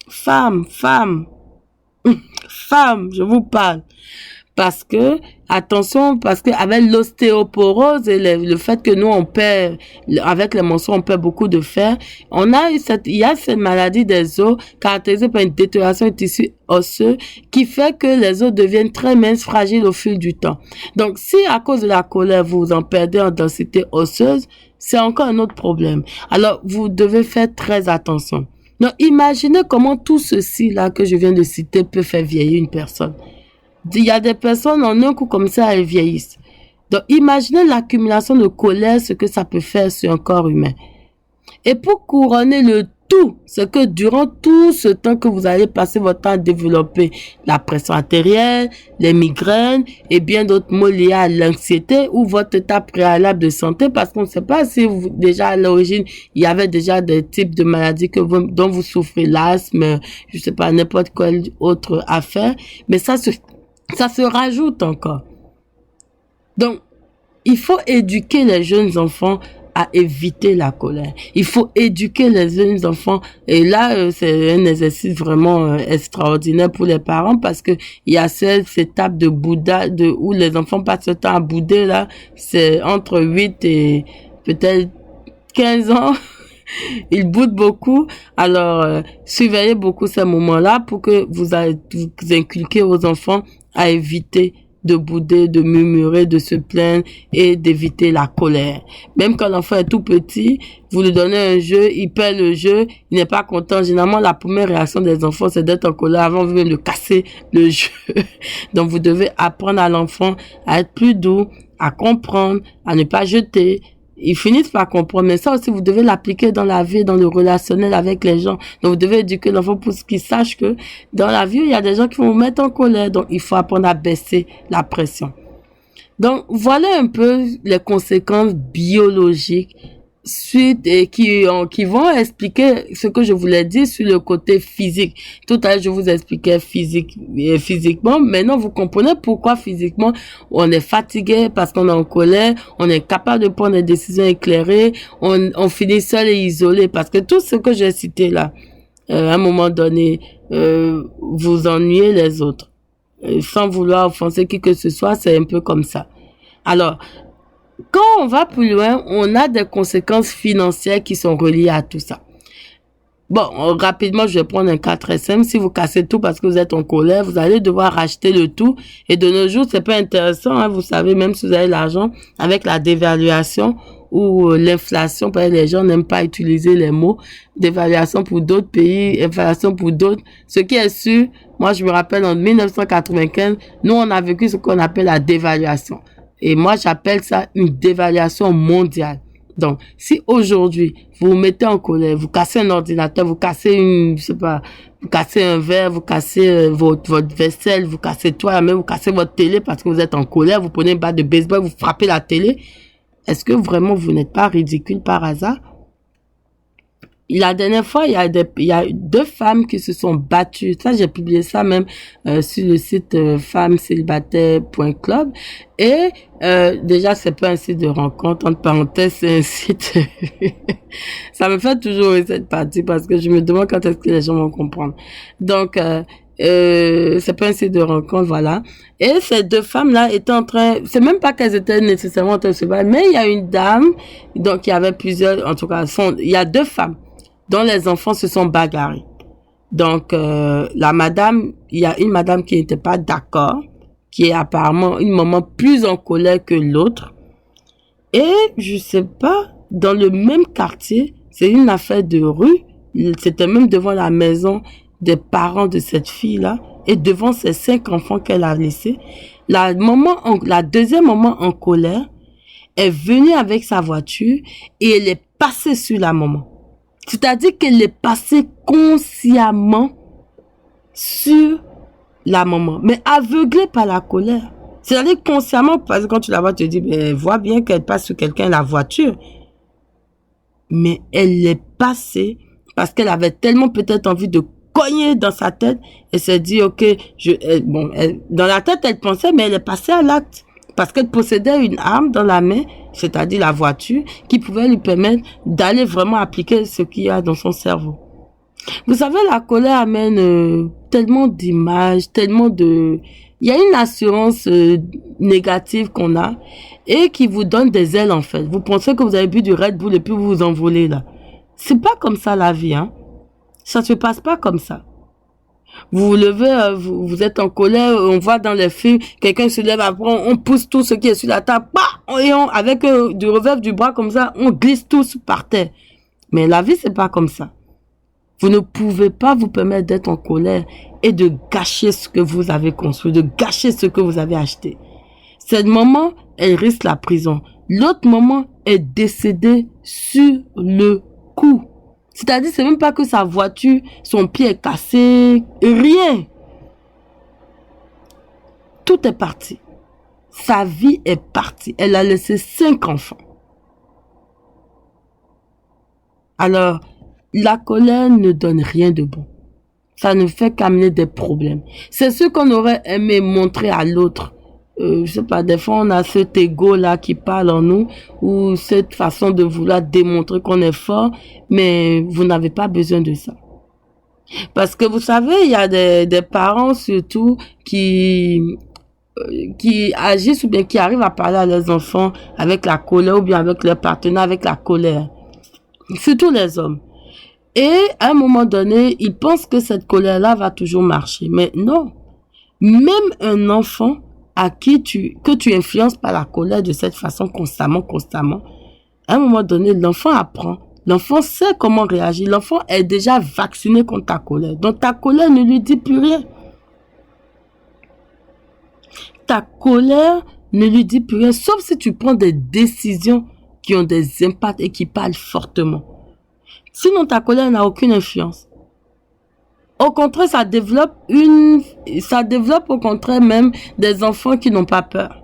A: Femmes, je vous parle. Parce que, attention, parce que avec l'ostéoporose et le fait que nous, on perd, avec les mensonges, on perd beaucoup de fer, il y a cette maladie des os caractérisée par une détérioration du tissu osseux qui fait que les os deviennent très minces, fragiles au fil du temps. Donc, si à cause de la colère, vous en perdez en densité osseuse, c'est encore un autre problème. Alors, vous devez faire très attention. Donc, imaginez comment tout ceci là que je viens de citer peut faire vieillir une personne. Il y a des personnes, en un coup comme ça, elles vieillissent. Donc, imaginez l'accumulation de colère, ce que ça peut faire sur un corps humain. Et pour couronner le tout, c'est que durant tout ce temps que vous allez passer votre temps à développer la pression artérielle, les migraines et bien d'autres maux liés à l'anxiété ou votre état préalable de santé, parce qu'on ne sait pas si déjà à l'origine, il y avait déjà des types de maladies dont vous souffrez, l'asthme, je sais pas, n'importe quelle autre affaire, mais ça Ça se rajoute encore. Donc, il faut éduquer les jeunes enfants à éviter la colère. Il faut éduquer les jeunes enfants. Et là, c'est un exercice vraiment extraordinaire pour les parents parce que il y a cette étape de Bouddha, où les enfants passent le temps à bouder là. C'est entre 8 et peut-être 15 ans. Ils boudent beaucoup. Alors, surveillez beaucoup ces moments-là pour que vous inculquez aux enfants à éviter de bouder, de murmurer, de se plaindre et d'éviter la colère. Même quand l'enfant est tout petit, vous lui donnez un jeu, il perd le jeu, il n'est pas content. Généralement, la première réaction des enfants, c'est d'être en colère avant même de casser le jeu. Donc, vous devez apprendre à l'enfant à être plus doux, à comprendre, à ne pas jeter. Ils finissent par comprendre, mais ça aussi, vous devez l'appliquer dans la vie, dans le relationnel avec les gens. Donc, vous devez éduquer l'enfant pour qu'il sache que dans la vie, il y a des gens qui vont vous mettre en colère. Donc, il faut apprendre à baisser la pression. Donc, voilà un peu les conséquences biologiques suite et qui vont expliquer ce que je voulais dire sur le côté physique. Tout à l'heure, je vous expliquais physiquement. Maintenant, vous comprenez pourquoi physiquement on est fatigué parce qu'on est en colère, on est capable de prendre des décisions éclairées, on finit seul et isolé parce que tout ce que j'ai cité là, à un moment donné, vous ennuyez les autres. Sans vouloir offenser qui que ce soit, c'est un peu comme ça. Alors, quand on va plus loin, on a des conséquences financières qui sont reliées à tout ça. Bon, rapidement, je vais prendre un cas très simple. Si vous cassez tout parce que vous êtes en colère, vous allez devoir racheter le tout. Et de nos jours, c'est pas intéressant, hein, vous savez, même si vous avez l'argent, avec la dévaluation ou l'inflation, parce que les gens n'aiment pas utiliser les mots. Dévaluation pour d'autres pays, inflation pour d'autres. Ce qui est sûr, moi, je me rappelle en 1995, nous, on a vécu ce qu'on appelle la dévaluation. Et moi, j'appelle ça une dévaluation mondiale. Donc, si aujourd'hui, vous vous mettez en colère, vous cassez un ordinateur, vous cassez vous cassez un verre, vous cassez votre vaisselle, vous cassez même vous cassez votre télé parce que vous êtes en colère, vous prenez une batte de baseball, vous frappez la télé, est-ce que vraiment vous n'êtes pas ridicule par hasard? La dernière fois, il y a deux femmes qui se sont battues. Ça, j'ai publié ça même sur le site femmescélibataires.club. Et déjà, c'est pas un site de rencontre. Entre parenthèses, c'est un site... Ça me fait toujours cette partie parce que je me demande quand est-ce que les gens vont comprendre. Donc, c'est pas un site de rencontre, voilà. Et ces deux femmes-là étaient en train... C'est même pas qu'elles étaient nécessairement en train de se battre, mais il y a une dame, donc il y avait plusieurs... En tout cas, il y a deux femmes dont les enfants se sont bagarrés. Donc, la madame, il y a une madame qui n'était pas d'accord, qui est apparemment une maman plus en colère que l'autre. Et, je sais pas, dans le même quartier, c'est une affaire de rue, c'était même devant la maison des parents de cette fille-là, et devant ses 5 enfants qu'elle a laissés. La deuxième maman en colère est venue avec sa voiture et elle est passée sur la maman. C'est-à-dire qu'elle est passée consciemment sur la maman, mais aveuglée par la colère. C'est-à-dire consciemment, parce que quand tu la vois, tu te dis, ben, vois bien qu'elle passe sur quelqu'un la voiture. Mais elle est passée parce qu'elle avait tellement peut-être envie de cogner dans sa tête. Elle s'est dit, ok, dans la tête, elle pensait, mais elle est passée à l'acte. Parce qu'elle possédait une arme dans la main, c'est-à-dire la voiture, qui pouvait lui permettre d'aller vraiment appliquer ce qu'il y a dans son cerveau. Vous savez, la colère amène tellement d'images, tellement de... Il y a une assurance négative qu'on a et qui vous donne des ailes en fait. Vous pensez que vous avez bu du Red Bull et puis vous vous envolez là. C'est pas comme ça la vie, hein. Ça se passe pas comme ça. Vous vous levez, vous êtes en colère, on voit dans les films, quelqu'un se lève, après on pousse tout ce qui est sur la table, et avec du revers du bras comme ça, on glisse tous par terre. Mais la vie, c'est pas comme ça. Vous ne pouvez pas vous permettre d'être en colère et de gâcher ce que vous avez construit, de gâcher ce que vous avez acheté. Cette maman, elle risque la prison. L'autre maman est décédée sur le coup. C'est-à-dire, c'est même pas que sa voiture, son pied est cassé, rien. Tout est parti. Sa vie est partie. Elle a laissé 5 enfants. Alors, la colère ne donne rien de bon. ça ne fait qu'amener des problèmes. C'est ce qu'on aurait aimé montrer à l'autre. Je sais pas, des fois on a cet ego-là qui parle en nous, ou cette façon de vouloir démontrer qu'on est fort, mais vous n'avez pas besoin de ça. Parce que vous savez, il y a des parents surtout qui agissent ou bien qui arrivent à parler à leurs enfants avec la colère ou bien avec leur partenaire avec la colère. Surtout les hommes. Et à un moment donné, ils pensent que cette colère-là va toujours marcher. Mais non. Même un enfant que tu influences par la colère de cette façon constamment, à un moment donné, l'enfant apprend. L'enfant sait comment réagir. L'enfant est déjà vacciné contre ta colère. Donc ta colère ne lui dit plus rien. Ta colère ne lui dit plus rien, sauf si tu prends des décisions qui ont des impacts et qui parlent fortement. Sinon, ta colère n'a aucune influence. Au contraire, ça développe au contraire même des enfants qui n'ont pas peur.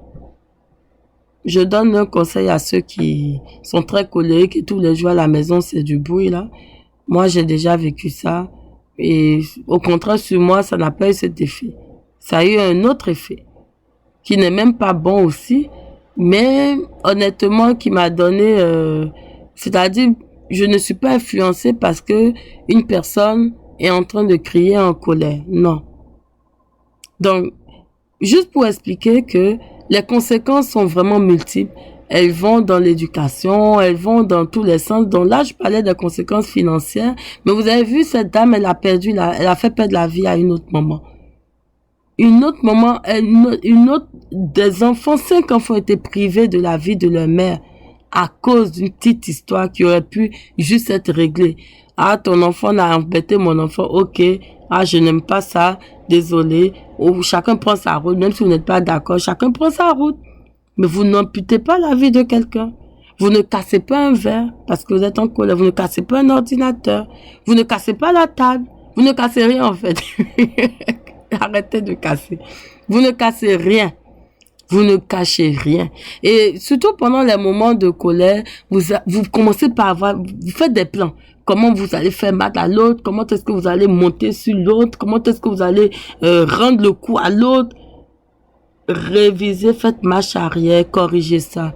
A: Je donne un conseil à ceux qui sont très colériques et tous les jours à la maison, c'est du bruit, là. Moi, j'ai déjà vécu ça. Et au contraire, sur moi, ça n'a pas eu cet effet. Ça a eu un autre effet, qui n'est même pas bon aussi, mais honnêtement, qui m'a donné, c'est-à-dire, je ne suis pas influencée parce que une personne est en train de crier en colère. Non. Donc, juste pour expliquer que les conséquences sont vraiment multiples. Elles vont dans l'éducation, elles vont dans tous les sens. Donc là, je parlais des conséquences financières. Mais vous avez vu, cette dame, elle a fait perdre la vie à une autre maman. Des enfants, 5 enfants étaient privés de la vie de leur mère à cause d'une petite histoire qui aurait pu juste être réglée. Ah, ton enfant a embêté mon enfant, ok. Ah, je n'aime pas ça, désolé. Ou chacun prend sa route, même si vous n'êtes pas d'accord, chacun prend sa route. Mais vous n'amputez pas la vie de quelqu'un. Vous ne cassez pas un verre parce que vous êtes en colère. Vous ne cassez pas un ordinateur. Vous ne cassez pas la table. Vous ne cassez rien en fait. Arrêtez de casser. Vous ne cassez rien. Vous ne cachez rien. Et surtout pendant les moments de colère, vous commencez par vous faites des plans. Comment vous allez faire mal à l'autre? Comment est-ce que vous allez monter sur l'autre? Comment est-ce que vous allez rendre le coup à l'autre? Révisez, faites marche arrière, corrigez ça.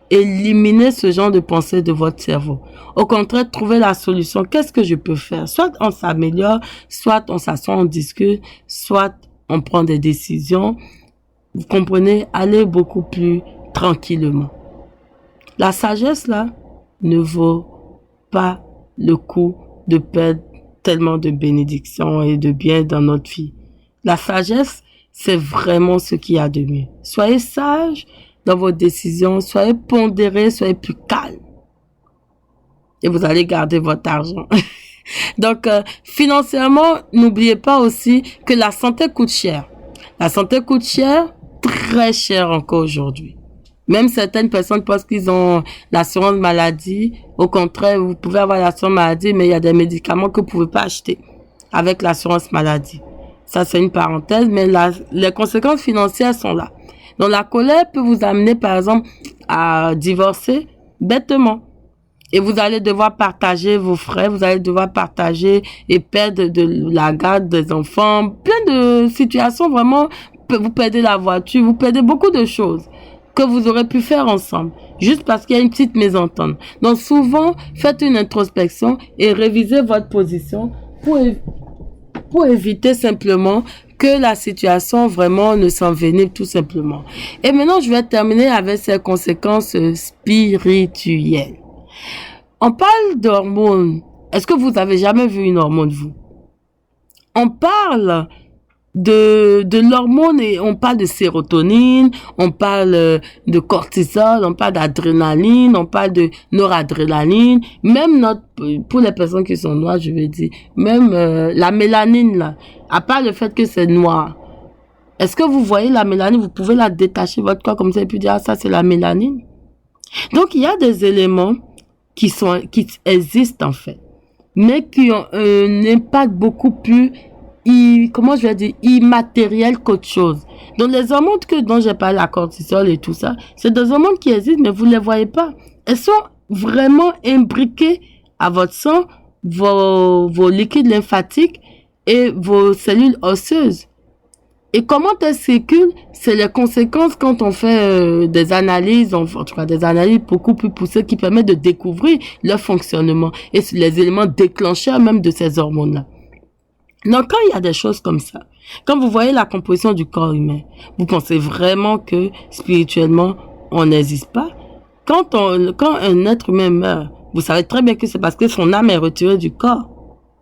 A: Éliminez ce genre de pensée de votre cerveau. Au contraire, trouvez la solution. Qu'est-ce que je peux faire? Soit on s'améliore, soit on s'assoit, on discute, soit on prend des décisions. Vous comprenez? Allez beaucoup plus tranquillement. La sagesse, là, ne vaut pas le coup de perdre tellement de bénédictions et de bien dans notre vie. La sagesse, c'est vraiment ce qu'il y a de mieux. Soyez sages dans vos décisions, soyez pondérés, soyez plus calmes. Et vous allez garder votre argent. Donc, financièrement, n'oubliez pas aussi que la santé coûte cher. La santé coûte cher, très cher encore aujourd'hui. Même certaines personnes pensent qu'ils ont l'assurance maladie. Au contraire, vous pouvez avoir l'assurance maladie, mais il y a des médicaments que vous ne pouvez pas acheter avec l'assurance maladie. Ça, c'est une parenthèse, mais les conséquences financières sont là. Donc, la colère peut vous amener, par exemple, à divorcer bêtement. Et vous allez devoir partager vos frais, vous allez devoir partager et perdre de la garde des enfants. Plein de situations, vraiment, vous perdez la voiture, vous perdez beaucoup de choses que vous aurez pu faire ensemble, juste parce qu'il y a une petite mésentente. Donc, souvent, faites une introspection et révisez votre position pour éviter simplement que la situation vraiment ne s'envenime tout simplement. Et maintenant, je vais terminer avec ces conséquences spirituelles. On parle d'hormones. Est-ce que vous avez jamais vu une hormone, vous? On parle de l'hormone et on parle de sérotonine, on parle de cortisol, on parle d'adrénaline, on parle de noradrénaline, même pour les personnes qui sont noires, je veux dire, même la mélanine là, à part le fait que c'est noir. Est-ce que vous voyez la mélanine, vous pouvez la détacher de votre corps comme ça et puis dire, ah, ça c'est la mélanine. Donc il y a des éléments qui existent en fait, mais qui ont un impact beaucoup plus immatériel qu'autre chose. Donc les hormones dont j'ai parlé, la cortisol et tout ça, c'est des hormones qui existent, mais vous ne les voyez pas. Elles sont vraiment imbriquées à votre sang, vos liquides lymphatiques, et vos cellules osseuses. Et comment elles circulent, c'est les conséquences quand on fait des analyses, en tout cas des analyses beaucoup plus poussées qui permettent de découvrir leur fonctionnement et les éléments déclencheurs même de ces hormones-là. Donc quand il y a des choses comme ça, quand vous voyez la composition du corps humain, vous pensez vraiment que spirituellement on n'existe pas? Quand un être humain meurt, vous savez très bien que c'est parce que son âme est retirée du corps.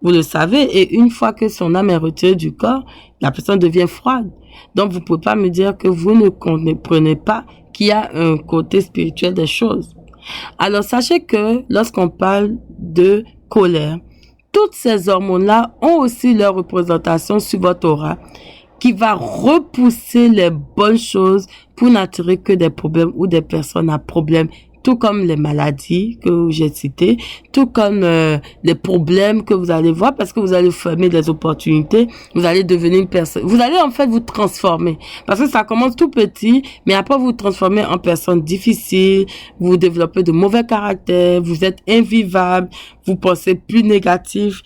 A: Vous le savez, et une fois que son âme est retirée du corps, la personne devient froide. Donc, vous ne pouvez pas me dire que vous ne comprenez pas qu'il y a un côté spirituel des choses. Alors, sachez que lorsqu'on parle de colère, toutes ces hormones-là ont aussi leur représentation sur votre aura, qui va repousser les bonnes choses pour n'attirer que des problèmes ou des personnes à problème, tout comme les maladies que j'ai citées, tout comme les problèmes que vous allez voir parce que vous allez fermer des opportunités, vous allez devenir une personne, vous allez en fait vous transformer parce que ça commence tout petit, mais après vous transformez en personne difficile, vous développez de mauvais caractères, vous êtes invivable, vous pensez plus négatif,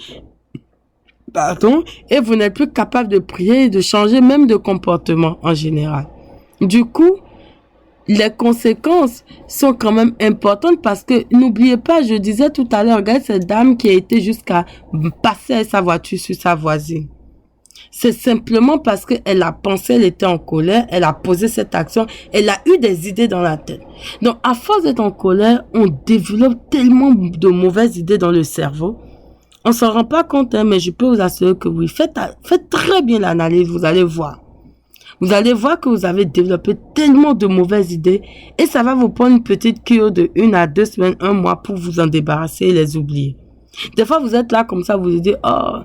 A: et vous n'êtes plus capable de prier et de changer même de comportement en général. Du coup, les conséquences sont quand même importantes parce que n'oubliez pas, je disais tout à l'heure, regarde cette dame qui a été jusqu'à passer sa voiture sur sa voisine. C'est simplement parce qu'elle a pensé, elle était en colère, elle a posé cette action, elle a eu des idées dans la tête. Donc, à force d'être en colère, on développe tellement de mauvaises idées dans le cerveau. On s'en rend pas compte, hein, mais je peux vous assurer que oui, faites très bien l'analyse, vous allez voir. Vous allez voir que vous avez développé tellement de mauvaises idées et ça va vous prendre une petite cure de 1 à 2 semaines, 1 mois pour vous en débarrasser et les oublier. Des fois, vous êtes là comme ça, vous vous dites, oh,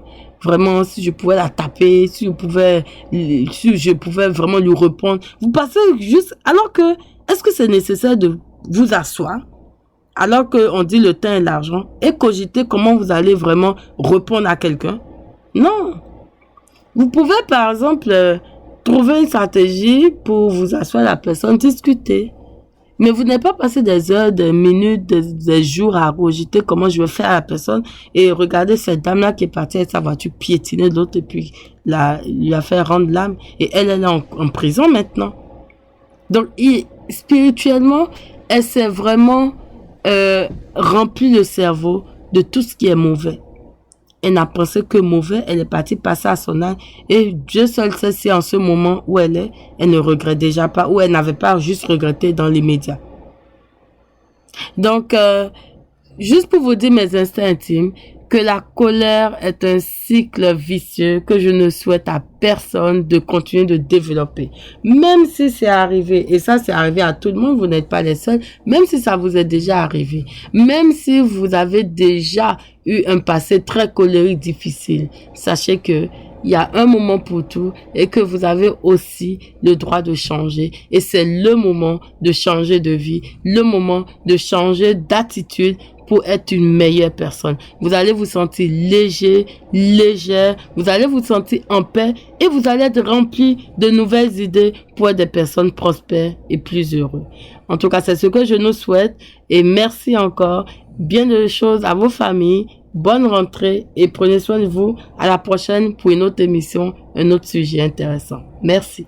A: vraiment, si je pouvais la taper, si je pouvais vraiment lui répondre. Vous passez juste, alors que, est-ce que c'est nécessaire de vous asseoir? Alors qu'on dit le temps et l'argent, et cogiter comment vous allez vraiment répondre à quelqu'un? Non. Vous pouvez, par exemple, trouver une stratégie pour vous asseoir la personne, discuter. Mais vous n'avez pas passé des heures, des minutes, des jours à cogiter comment je vais faire à la personne et regarder cette dame-là qui est partie avec sa voiture piétiner l'autre et puis lui a fait rendre l'âme. Et elle est en prison maintenant. Donc, spirituellement, elle s'est vraiment rempli le cerveau de tout ce qui est mauvais. Elle n'a pensé que mauvais, elle est partie passer à son âge et Dieu seul sait si en ce moment où elle est, elle ne regrette déjà pas ou elle n'avait pas juste regretté dans l'immédiat. Donc, juste pour vous dire mes instincts intimes, que la colère est un cycle vicieux que je ne souhaite à personne de continuer de développer. Même si c'est arrivé, et ça c'est arrivé à tout le monde, vous n'êtes pas les seuls, même si ça vous est déjà arrivé, même si vous avez déjà eu un passé très colérique difficile, sachez que il y a un moment pour tout et que vous avez aussi le droit de changer. Et c'est le moment de changer de vie, le moment de changer d'attitude pour être une meilleure personne. Vous allez vous sentir léger, légère, vous allez vous sentir en paix et vous allez être rempli de nouvelles idées pour être des personnes prospères et plus heureux. En tout cas, c'est ce que je nous souhaite et merci encore. Bien de choses à vos familles. Bonne rentrée et prenez soin de vous. À la prochaine pour une autre émission, un autre sujet intéressant. Merci.